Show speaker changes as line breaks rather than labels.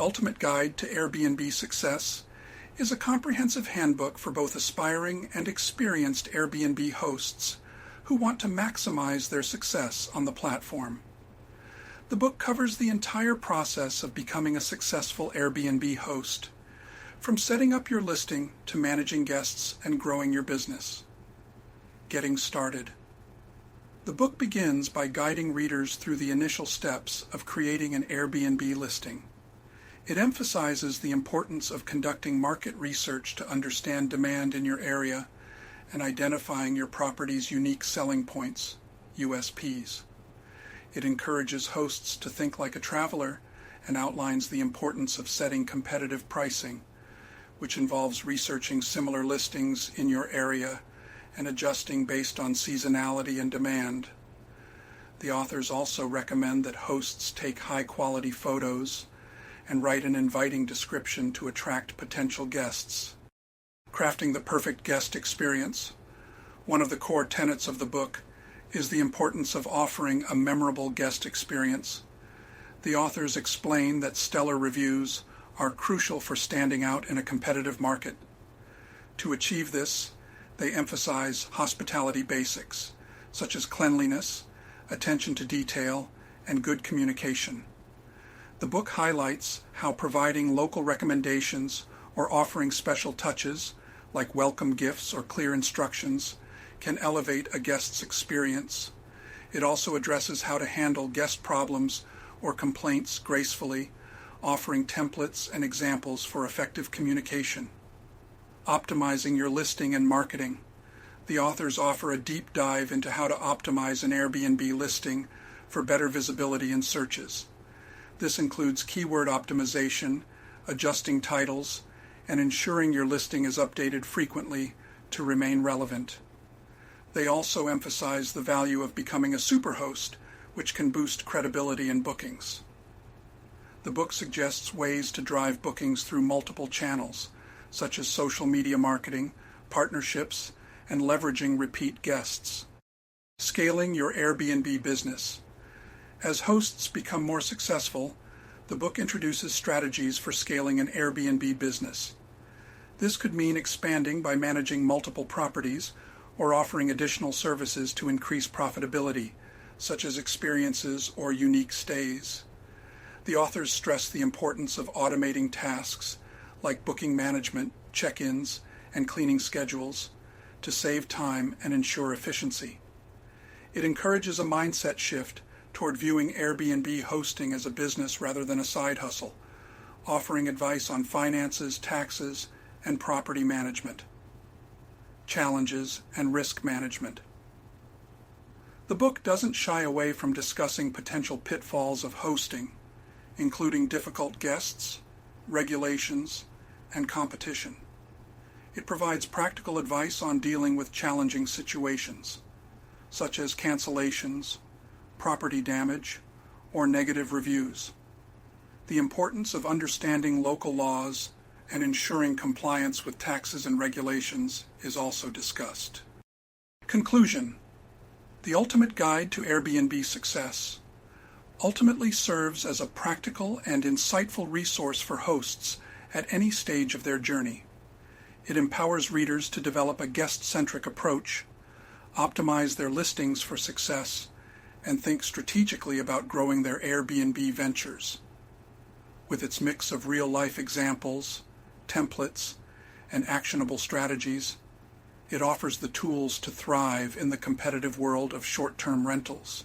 Ultimate Guide to Airbnb Success is a comprehensive handbook for both aspiring and experienced Airbnb hosts who want to maximize their success on the platform. The book covers the entire process of becoming a successful Airbnb host, from setting up your listing to managing guests and growing your business. Getting started. The book begins by guiding readers through the initial steps of creating an Airbnb listing. It emphasizes the importance of conducting market research to understand demand in your area and identifying your property's unique selling points, USPs. It encourages hosts to think like a traveler and outlines the importance of setting competitive pricing, which involves researching similar listings in your area and adjusting based on seasonality and demand. The authors also recommend that hosts take high-quality photos and write an inviting description to attract potential guests. Crafting the perfect guest experience. One of the core tenets of the book is the importance of offering a memorable guest experience. The authors explain that stellar reviews are crucial for standing out in a competitive market. To achieve this, they emphasize hospitality basics, such as cleanliness, attention to detail, and good communication. The book highlights how providing local recommendations or offering special touches, like welcome gifts or clear instructions, can elevate a guest's experience. It also addresses how to handle guest problems or complaints gracefully, offering templates and examples for effective communication. Optimizing your listing and marketing. The authors offer a deep dive into how to optimize an Airbnb listing for better visibility in searches. This includes keyword optimization, adjusting titles, and ensuring your listing is updated frequently to remain relevant. They also emphasize the value of becoming a superhost, which can boost credibility in bookings. The book suggests ways to drive bookings through multiple channels, such as social media marketing, partnerships, and leveraging repeat guests. Scaling your Airbnb business. As hosts become more successful, the book introduces strategies for scaling an Airbnb business. This could mean expanding by managing multiple properties or offering additional services to increase profitability, such as experiences or unique stays. The authors stress the importance of automating tasks like booking management, check-ins, and cleaning schedules to save time and ensure efficiency. It encourages a mindset shift toward viewing Airbnb hosting as a business rather than a side hustle, offering advice on finances, taxes, and property management. Challenges and risk management. The book doesn't shy away from discussing potential pitfalls of hosting, including difficult guests, regulations, and competition. It provides practical advice on dealing with challenging situations, such as cancellations, property damage, or negative reviews. The importance of understanding local laws and ensuring compliance with taxes and regulations is also discussed. Conclusion. The Ultimate Guide to Airbnb Success ultimately serves as a practical and insightful resource for hosts at any stage of their journey. It empowers readers to develop a guest-centric approach, optimize their listings for success, and think strategically about growing their Airbnb ventures. With its mix of real-life examples, templates, and actionable strategies, it offers the tools to thrive in the competitive world of short-term rentals.